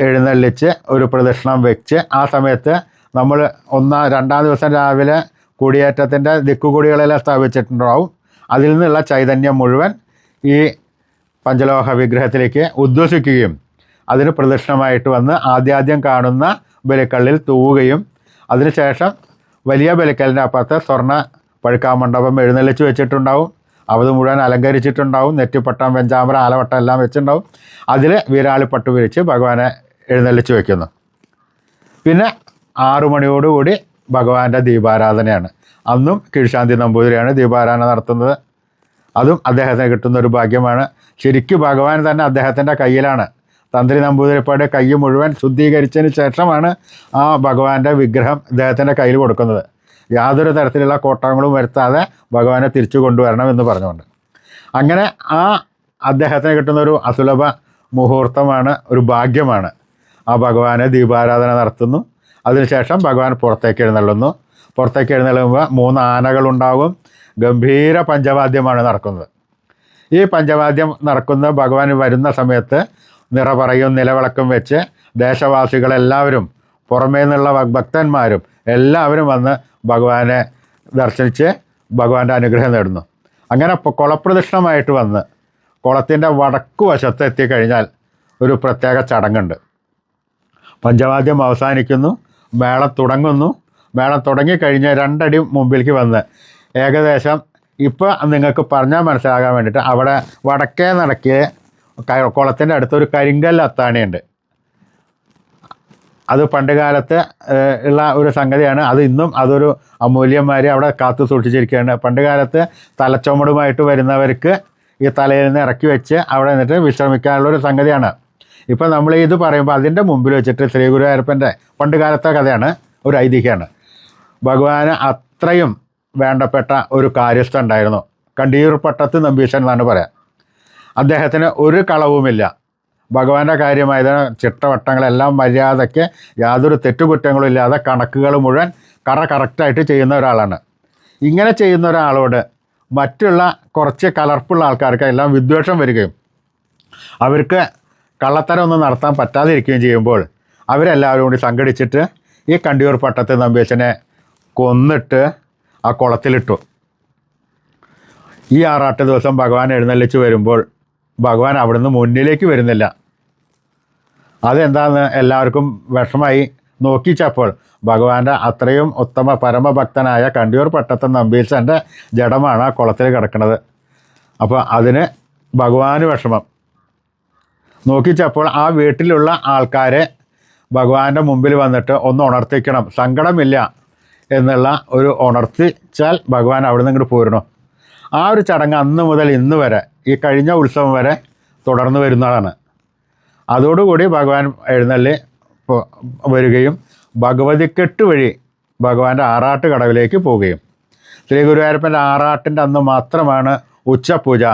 എഴുന്നള്ളിച്ച് ഒരു പ്രദക്ഷിണം വെച്ച് ആ സമയത്ത് നമ്മൾ 2-ാം ദിവസം രാവിലെ കുടിയേറ്റത്തിൻ്റെ ദിക്കുകുടികളെല്ലാം സ്ഥാപിച്ചിട്ടുണ്ടാവും. അതിൽ നിന്നുള്ള ചൈതന്യം മുഴുവൻ ഈ പഞ്ചലോഹ വിഗ്രഹത്തിലേക്ക് ഉദ്വസിക്കുകയും അതിന് പ്രദക്ഷിണമായിട്ട് വന്ന് ആദ്യം കാണുന്ന ബലിക്കല്ലിൽ തൂവുകയും അതിനുശേഷം വലിയ ബലിക്കലിൻ്റെ അപ്പുറത്ത് സ്വർണ്ണ പഴുക്കാമണ്ഡപം എഴുന്നള്ളിച്ച് വെച്ചിട്ടുണ്ടാവും. അത് മുഴുവൻ അലങ്കരിച്ചിട്ടുണ്ടാവും. നെറ്റിപ്പട്ടം, വെഞ്ചാമര, ആലവട്ടം എല്ലാം വെച്ചിട്ടുണ്ടാവും. അതിൽ വീരാളിപ്പട്ട് വിരിച്ച് ഭഗവാനെ എഴുന്നള്ളിച്ച് വയ്ക്കുന്നു. പിന്നെ 6 മണിയോടുകൂടി ഭഗവാന്റെ ദീപാരാധനയാണ്. അന്നും കീഴ്ശാന്തി നമ്പൂതിരിയാണ് ദീപാരാധന നടത്തുന്നത്. അതും അദ്ദേഹത്തിന് കിട്ടുന്നൊരു ഭാഗ്യമാണ്. ശരിക്കും ഭഗവാൻ തന്നെ അദ്ദേഹത്തിൻ്റെ കയ്യിലാണ്. തന്ത്രി നമ്പൂതിരിപ്പാട് കൈ മുഴുവൻ ശുദ്ധീകരിച്ചതിന് ശേഷമാണ് ആ ഭഗവാന്റെ വിഗ്രഹം അദ്ദേഹത്തിൻ്റെ കയ്യിൽ കൊടുക്കുന്നത്. യാതൊരു തരത്തിലുള്ള കോട്ടങ്ങളും വരുത്താതെ ഭഗവാനെ തിരിച്ചു കൊണ്ടുവരണം എന്ന് പറഞ്ഞുകൊണ്ട്. അങ്ങനെ ആ അദ്ദേഹത്തിന് കിട്ടുന്ന ഒരു അസുലഭ മുഹൂർത്തമാണ്, ഒരു ഭാഗ്യമാണ്. ആ ഭഗവാനെ ദീപാരാധന നടത്തുന്നു. അതിനുശേഷം ഭഗവാൻ പുറത്തേക്ക് എഴുന്നള്ളുന്നു. പുറത്തേക്ക് എഴുന്നള്ളുമ്പോൾ 3 ആനകളുണ്ടാകും. ഗംഭീര പഞ്ചവാദ്യമാണ് നടക്കുന്നത്. ഈ പഞ്ചവാദ്യം നടക്കുന്ന ഭഗവാൻ വരുന്ന സമയത്ത് നിറപറയും നിലവിളക്കും വെച്ച് ദേശവാസികളെല്ലാവരും, പുറമേ നിന്നുള്ള ഭക്തന്മാരും എല്ലാവരും വന്ന് ഭഗവാനെ ദർശിച്ച് ഭഗവാന്റെ അനുഗ്രഹം നേടുന്നു. അങ്ങനെ കുളപ്രദക്ഷിണമായിട്ട് വന്ന് കുളത്തിൻ്റെ വടക്കു വശത്ത് എത്തിക്കഴിഞ്ഞാൽ ഒരു പ്രത്യേക ചടങ്ങുണ്ട്. പഞ്ചവാദ്യം അവസാനിക്കുന്നു, മേളം തുടങ്ങുന്നു. മേളം തുടങ്ങിക്കഴിഞ്ഞ് 2 അടി മുമ്പിലേക്ക് വന്ന് ഏകദേശം ഇപ്പോൾ നിങ്ങൾക്ക് പറഞ്ഞാൽ മനസ്സിലാകാൻ വേണ്ടിയിട്ട് അവിടെ വടക്കേ നടക്കേ കുളത്തിൻ്റെ അടുത്തൊരു കരിങ്കല്ല് അത്താണിയുണ്ട്. അത് പണ്ട് കാലത്ത് ഉള്ള ഒരു സംഗതിയാണ്. അത് ഇന്നും അതൊരു അമൂല്യന്മാരെ അവിടെ കാത്തു സൂക്ഷിച്ചിരിക്കുകയാണ്. പണ്ട് കാലത്ത് തലച്ചുമടുമായിട്ട് വരുന്നവർക്ക് ഈ തലയിൽ നിന്ന് ഇറക്കി വെച്ച് അവിടെ നിന്നിട്ട് വിശ്രമിക്കാനുള്ളൊരു സംഗതിയാണ്. ഇപ്പം നമ്മൾ ഇത് പറയുമ്പോൾ അതിൻ്റെ മുമ്പിൽ വെച്ചിട്ട് ശ്രീ ഗുരുവായൂരപ്പൻ്റെ പണ്ട് കാലത്തെ കഥയാണ്, ഒരു ഐതിഹ്യമാണ്. ഭഗവാന് അത്രയും വേണ്ടപ്പെട്ട ഒരു കാര്യസ്ഥ ഉണ്ടായിരുന്നു, കണ്ടിയൂർ പട്ടത്ത് നമ്പീശൻ എന്നാണ് പറയാം. അദ്ദേഹത്തിന് ഒരു കളവുമില്ല. ഭഗവാന്റെ കാര്യമായത് ചിട്ടവട്ടങ്ങളെല്ലാം മര്യാദയ്ക്ക് യാതൊരു തെറ്റുകുറ്റങ്ങളും ഇല്ലാതെ കണക്കുകൾ മുഴുവൻ കറക്റ്റായിട്ട് ചെയ്യുന്ന ഒരാളാണ്. ഇങ്ങനെ ചെയ്യുന്ന ഒരാളോട് മറ്റുള്ള കുറച്ച് കലർപ്പുള്ള ആൾക്കാർക്ക് എല്ലാം വിദ്വേഷം വരികയും അവർക്ക് കള്ളത്തരം ഒന്നും നടത്താൻ പറ്റാതിരിക്കുകയും ചെയ്യുമ്പോൾ അവരെല്ലാവരും കൂടി സംഘടിച്ചിട്ട് ഈ കണ്ടിയൂർ പട്ടത്ത് നമ്പീശനെ കൊന്നിട്ട് ആ കുളത്തിലിട്ടു. ഈ ആറാട്ട് ദിവസം ഭഗവാൻ എഴുന്നള്ളിച്ച് വരുമ്പോൾ ഭഗവാൻ അവിടുന്ന് മുന്നിലേക്ക് വരുന്നില്ല. അതെന്താണെന്ന് എല്ലാവർക്കും വിഷമായി. നോക്കിച്ചപ്പോൾ ഭഗവാന്റെ അത്രയും ഉത്തമ പരമഭക്തനായ കണ്ടിയൂർ പട്ടത്ത് നമ്പീശൻ്റെ ജഡമാണ് ആ കുളത്തിൽ കിടക്കുന്നത്. അപ്പോൾ അതിന് ഭഗവാന് വിഷമം. നോക്കിച്ചപ്പോൾ ആ വീട്ടിലുള്ള ആൾക്കാരെ ഭഗവാന്റെ മുമ്പിൽ വന്നിട്ട് ഒന്ന് ഉണർത്തിക്കണം, സങ്കടമില്ല എന്നുള്ള ഒരു ഉണർത്തിച്ചാൽ ഭഗവാൻ അവിടെ നിന്ന് ഇങ്ങോട്ട് പോരണം. ആ ഒരു ചടങ്ങ് അന്ന് മുതൽ ഇന്ന് വരെ, ഈ കഴിഞ്ഞ ഉത്സവം വരെ തുടർന്ന് വരുന്നതാണ്. അതോടുകൂടി ഭഗവാൻ എഴുന്നള്ളി വരികയും ഭഗവതിക്കെട്ട് വഴി ഭഗവാന്റെ ആറാട്ട് കടവിലേക്ക് പോവുകയും, ശ്രീ ഗുരുവായൂരപ്പൻ്റെ ആറാട്ടിൻ്റെ അന്ന് മാത്രമാണ് ഉച്ചപൂജ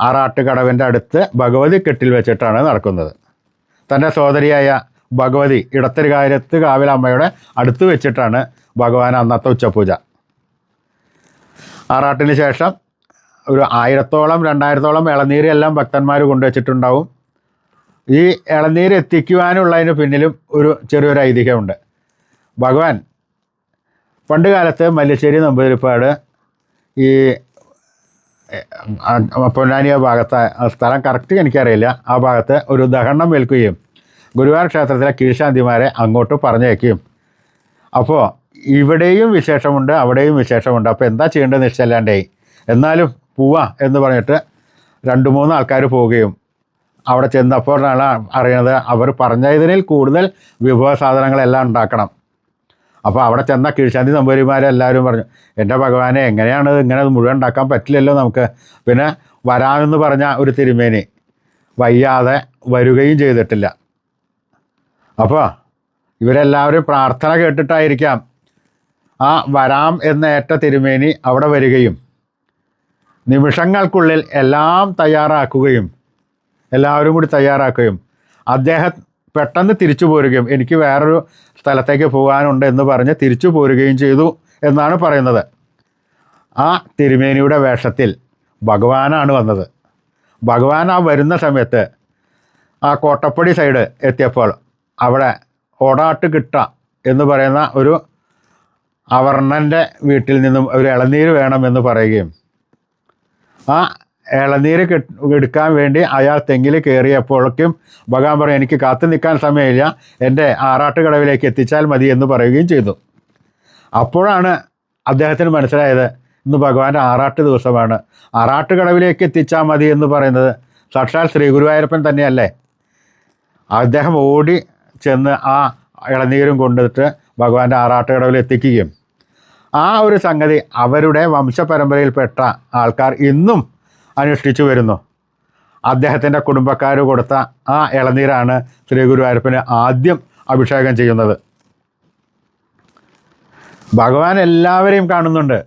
ആറാട്ട് കടവിൻ്റെ അടുത്ത് ഭഗവതിക്കെട്ടിൽ വെച്ചിട്ടാണ് നടക്കുന്നത്. തൻ്റെ സോദരിയായ ഭഗവതി ഇടത്തരികാര്യത്ത് കാവിലമ്മയുടെ അടുത്ത് വെച്ചിട്ടാണ് ഭഗവാൻ അന്നത്തെ ഉച്ചപൂജ. ആറാട്ടിന് ശേഷം ഒരു 1000-ഓളം 2000-ഓളം ഇളനീര് എല്ലാം ഭക്തന്മാർ കൊണ്ടുവച്ചിട്ടുണ്ടാവും. ഈ ഇളനീര് എത്തിക്കുവാനുള്ളതിന് പിന്നിലും ഒരു ചെറിയൊരു ഐതിഹ്യമുണ്ട്. ഭഗവാൻ പണ്ട് കാലത്ത് മല്ലിശ്ശേരി നമ്പൂതിരിപ്പാട് ഈ പൊന്നാനിയ ഭാഗത്ത്, സ്ഥലം കറക്റ്റ് എനിക്കറിയില്ല, ആ ഭാഗത്ത് ഒരു ദഹനം ഏൽക്കുകയും ഗുരുവായൂർ ക്ഷേത്രത്തിലെ കീഴ്ശാന്തിമാരെ അങ്ങോട്ട് പറഞ്ഞയക്കുകയും, അപ്പോൾ ഇവിടെയും വിശേഷമുണ്ട് അവിടെയും വിശേഷമുണ്ട്, അപ്പോൾ എന്താ ചെയ്യേണ്ടതെന്ന് നിശ്ചയമില്ലാണ്ടായി. എന്നാലും പോവാ എന്ന് പറഞ്ഞിട്ട് 2-3 ആൾക്കാർ പോവുകയും അവിടെ ചെന്നപ്പോഴാണ് അറിയണത് അവർ പറഞ്ഞതിൽ കൂടുതൽ വിഭവ സാധനങ്ങളെല്ലാം ഉണ്ടാക്കണം. അപ്പോൾ അവിടെ ചെന്ന കീഴ്ശാന്തി നമ്പൂതിരിമാരെല്ലാവരും പറഞ്ഞു, എൻ്റെ ഭഗവാനെ എങ്ങനെയാണ് ഇങ്ങനെ മുഴുവൻ ഉണ്ടാക്കാൻ പറ്റില്ലല്ലോ നമുക്ക്. പിന്നെ വരാമെന്ന് പറഞ്ഞ ഒരു തിരുമേനി വയ്യാതെ വരികയും ചെയ്തിട്ടില്ല. അപ്പോൾ ഇവരെല്ലാവരും പ്രാർത്ഥന കേട്ടിട്ടായിരിക്കാം ആ വരാം എന്നേറ്റ തിരുമേനി അവിടെ വരികയും നിമിഷങ്ങൾക്കുള്ളിൽ എല്ലാം തയ്യാറാക്കുകയും എല്ലാവരും കൂടി തയ്യാറാക്കുകയും അദ്ദേഹം പെട്ടെന്ന് തിരിച്ചു പോരുകയും എനിക്ക് വേറൊരു സ്ഥലത്തേക്ക് പോകാനുണ്ട് എന്ന് പറഞ്ഞ് തിരിച്ചു പോരുകയും ചെയ്തു എന്നാണ് പറയുന്നത്. ആ തിരുമേനിയുടെ വേഷത്തിൽ ഭഗവാനാണ് വന്നത്. ഭഗവാൻ ആ വരുന്ന സമയത്ത് ആ കോട്ടപ്പടി സൈഡ് എത്തിയപ്പോൾ അവിടെ ഓടാട്ട് കിട്ട എന്ന് പറയുന്ന ഒരു അവർണൻ്റെ വീട്ടിൽ നിന്നും ഒരു ഇളനീര് വേണമെന്ന് പറയുകയും ആ ഇളനീര് എടുക്കാൻ വേണ്ടി അയാൾ തെങ്ങിൽ കയറിയപ്പോഴേക്കും ഭഗവാൻ പറയും, എനിക്ക് കാത്തു നിൽക്കാൻ സമയമില്ല, എൻ്റെ ആറാട്ട് കടവിലേക്ക് എത്തിച്ചാൽ മതി എന്ന് പറയുകയും ചെയ്തു. അപ്പോഴാണ് അദ്ദേഹത്തിന് മനസ്സിലായത് ഇന്ന് ഭഗവാന്റെ ആറാട്ട് ദിവസമാണ്, ആറാട്ട് കടവിലേക്ക് എത്തിച്ചാൽ മതി എന്ന് പറയുന്നത് സാക്ഷാൽ ശ്രീ ഗുരുവായൂരപ്പൻ തന്നെയല്ലേ. അദ്ദേഹം ഓടി ചെന്ന് ആ ഇളനീരും കൊണ്ടിട്ട് ഭഗവാന്റെ ആറാട്ട് കടവിൽ എത്തിക്കുകയും ആ ഒരു സംഗതി അവരുടെ വംശപരമ്പരയിൽപ്പെട്ട ആൾക്കാർ ഇന്നും അനുഷ്ഠിച്ചു വരുന്നു. അദ്ദേഹത്തിൻ്റെ കുടുംബക്കാർ കൊടുത്ത ആ ഇളനീരാണ് ശ്രീ ഗുരുവായൂരപ്പന് ആദ്യം അഭിഷേകം ചെയ്യുന്നത്. ഭഗവാൻ എല്ലാവരെയും കാണുന്നുണ്ട്.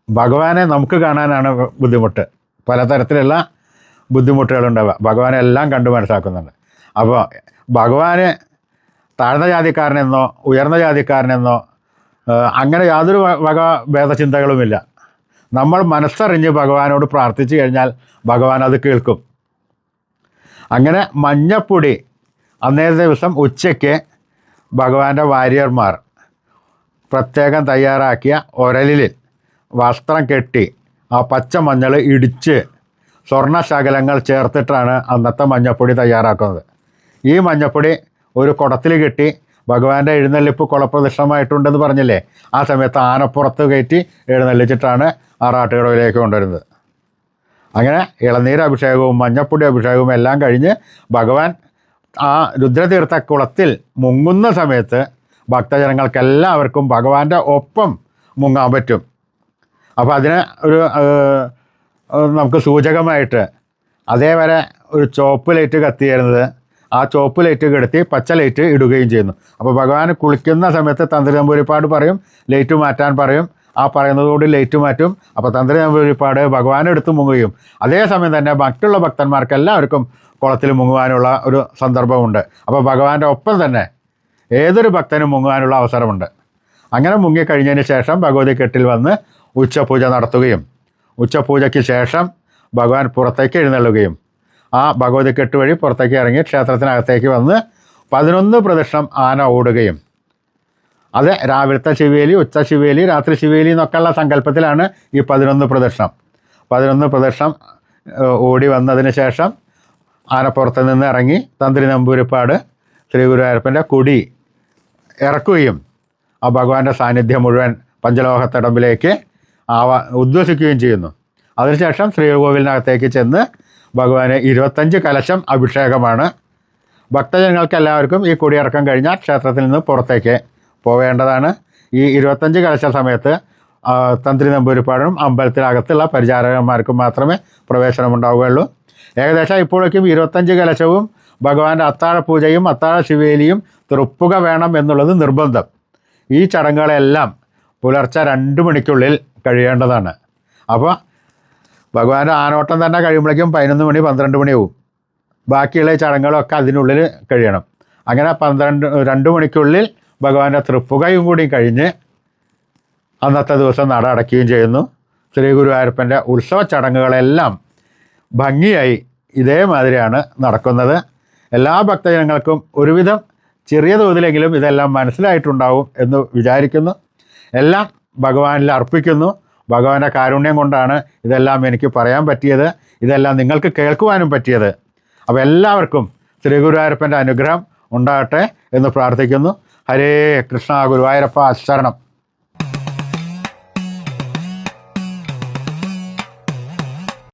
ഭഗവാനെ നമുക്ക് കാണാനാണ് ബുദ്ധിമുട്ട്. പലതരത്തിലുള്ള ബുദ്ധിമുട്ടുകളുണ്ടാവുക. ഭഗവാനെ എല്ലാം കണ്ടു മനസ്സിലാക്കുന്നുണ്ട്. അപ്പോൾ ഭഗവാന് താഴ്ന്ന ജാതിക്കാരനെന്നോ ഉയർന്ന ജാതിക്കാരനെന്നോ അങ്ങനെ യാതൊരു വക ഭേദചിന്തകളുമില്ല. നമ്മൾ മനസ്സറിഞ്ഞ് ഭഗവാനോട് പ്രാർത്ഥിച്ചു കഴിഞ്ഞാൽ ഭഗവാൻ അത് കേൾക്കും. അങ്ങനെ മഞ്ഞപ്പൊടി അന്നേ ദിവസം ഉച്ചയ്ക്ക് ഭഗവാന്റെ വാര്യർമാർ പ്രത്യേകം തയ്യാറാക്കിയ ഉരലിൽ വസ്ത്രം കെട്ടി ആ പച്ച മഞ്ഞൾ ഇടിച്ച് സ്വർണ്ണശകലങ്ങൾ ചേർത്തിട്ടാണ് അന്നത്തെ മഞ്ഞപ്പൊടി തയ്യാറാക്കുന്നത്. ഈ മഞ്ഞപ്പൊടി ഒരു കുടത്തിൽ കെട്ടി ഭഗവാന്റെ എഴുന്നള്ളിപ്പ് കുളപ്രദക്ഷിണമായിട്ടുണ്ടെന്ന് പറഞ്ഞില്ലേ, ആ സമയത്ത് ആനപ്പുറത്ത് കയറ്റി എഴുന്നള്ളിച്ചിട്ടാണ് ആറാട്ടുകടവിലേക്ക് കൊണ്ടുവരുന്നത്. അങ്ങനെ ഇളനീരഭിഷേകവും മഞ്ഞപ്പൊടി അഭിഷേകവും എല്ലാം കഴിഞ്ഞ് ഭഗവാൻ ആ രുദ്രതീർത്ഥ കുളത്തിൽ മുങ്ങുന്ന സമയത്ത് ഭക്തജനങ്ങൾക്കെല്ലാവർക്കും ഭഗവാന്റെ ഒപ്പം മുങ്ങാൻ പറ്റും. അപ്പോൾ അതിന് ഒരു നമുക്ക് സൂചകമായിട്ട് അതേവരെ ഒരു ചുവപ്പ് ലൈറ്റ് കത്തിയിരുന്നത് ആ ചുവപ്പ് ലൈറ്റ് കെടുത്തി പച്ച ലൈറ്റ് ഇടുകയും ചെയ്യുന്നു. അപ്പോൾ ഭഗവാൻ കുളിക്കുന്ന സമയത്ത് തന്ത്രി നമ്പൂതിരിപ്പാട് പറയും, ലൈറ്റ് മാറ്റാൻ പറയും. ആ പറയുന്നതോട് ലൈറ്റ് മാറ്റും. അപ്പോൾ തന്ത്രി നമ്പൂതിരിപ്പാട് ഭഗവാനെ എടുത്ത് മുങ്ങുകയും അതേസമയം തന്നെ മറ്റുള്ള ഭക്തന്മാർക്ക് എല്ലാവർക്കും കുളത്തിൽ മുങ്ങുവാനുള്ള ഒരു സന്ദർഭമുണ്ട്. അപ്പോൾ ഭഗവാന്റെ ഒപ്പം തന്നെ ഏതൊരു ഭക്തനും മുങ്ങുവാനുള്ള അവസരമുണ്ട്. അങ്ങനെ മുങ്ങിക്കഴിഞ്ഞതിന് ശേഷം ഭഗവതി കെട്ടിൽ വന്ന് ഉച്ചപൂജ നടത്തുകയും ഉച്ചപൂജയ്ക്ക് ശേഷം ഭഗവാൻ പുറത്തേക്ക് എഴുന്നള്ളുകയും ആ ഭഗവതി കെട്ട് വഴി പുറത്തേക്ക് ഇറങ്ങി ക്ഷേത്രത്തിനകത്തേക്ക് വന്ന് 11 പ്രദക്ഷിണം ആന ഓടുകയും, അത് രാവിലത്തെ ശിവേലി, ഉച്ച ശിവേലി, രാത്രി ശിവേലി എന്നൊക്കെയുള്ള സങ്കല്പത്തിലാണ് ഈ 11 പ്രദക്ഷിണം. 11 പ്രദക്ഷിണം ഓടി വന്നതിന് ശേഷം ആനപ്പുറത്ത് നിന്ന് ഇറങ്ങി തന്ത്രി നമ്പൂതിരിപ്പാട് ശ്രീ ഗുരുവായൂരപ്പൻ്റെ കൊടി ഇറക്കുകയും ആ ഭഗവാന്റെ സാന്നിധ്യം മുഴുവൻ പഞ്ചലോഹത്തടമ്പിലേക്ക് ഉദ്വസിക്കുകയും ചെയ്യുന്നു. അതിനുശേഷം ശ്രീകോവിലിനകത്തേക്ക് ചെന്ന് ഭഗവാന് 25 കലശം അഭിഷേകമാണ്. ഭക്തജനങ്ങൾക്ക് എല്ലാവർക്കും ഈ കൊടിയിറക്കം കഴിഞ്ഞാൽ ക്ഷേത്രത്തിൽ നിന്ന് പുറത്തേക്ക് പോവേണ്ടതാണ്. ഈ 25 കലശ സമയത്ത് തന്ത്രി നമ്പൂതിരിപ്പാടും അമ്പലത്തിനകത്തുള്ള പരിചാരകന്മാർക്കും മാത്രമേ പ്രവേശനമുണ്ടാവുകയുള്ളൂ. ഏകദേശം ഇപ്പോഴേക്കും 25 കലശവും ഭഗവാന്റെ അത്താഴ പൂജയും അത്താഴ ശിവേലിയും തൃപ്പുക വേണം എന്നുള്ളത് നിർബന്ധം. ഈ ചടങ്ങുകളെല്ലാം പുലർച്ചെ 2 മണിക്കുള്ളിൽ കഴിയേണ്ടതാണ്. അപ്പോൾ ഭഗവാന്റെ ആനോട്ടം തന്നെ കഴിയുമ്പോഴേക്കും 11 മണി 12 മണിയാവും. ബാക്കിയുള്ള ചടങ്ങുകളൊക്കെ അതിനുള്ളിൽ കഴിയണം. അങ്ങനെ 2 മണിക്കുള്ളിൽ ഭഗവാന്റെ തൃപ്പുകയും കൂടി കഴിഞ്ഞ് അന്നത്തെ ദിവസം നട അടയ്ക്കുകയും ചെയ്യുന്നു. ശ്രീ ഗുരുവായൂരപ്പൻ്റെ ഉത്സവ ചടങ്ങുകളെല്ലാം ഭംഗിയായി ഇതേമാതിരിയാണ് നടക്കുന്നത്. എല്ലാ ഭക്തജനങ്ങൾക്കും ഒരുവിധം ചെറിയ തോതിലെങ്കിലും ഇതെല്ലാം മനസ്സിലായിട്ടുണ്ടാവും എന്ന് വിചാരിക്കുന്നു. എല്ലാം ഭഗവാനിൽ അർപ്പിക്കുന്നു. ഭഗവാന്റെ കാരുണ്യം കൊണ്ടാണ് ഇതെല്ലാം എനിക്ക് പറയാൻ പറ്റിയത്, ഇതെല്ലാം നിങ്ങൾക്ക് കേൾക്കുവാനും പറ്റിയത്. അപ്പോൾ എല്ലാവർക്കും ശ്രീ ഗുരുവായൂരപ്പൻ്റെ അനുഗ്രഹം ഉണ്ടാകട്ടെ എന്ന് പ്രാർത്ഥിക്കുന്നു. ഹരേ കൃഷ്ണ. ഗുരുവായൂരപ്പ ശരണം.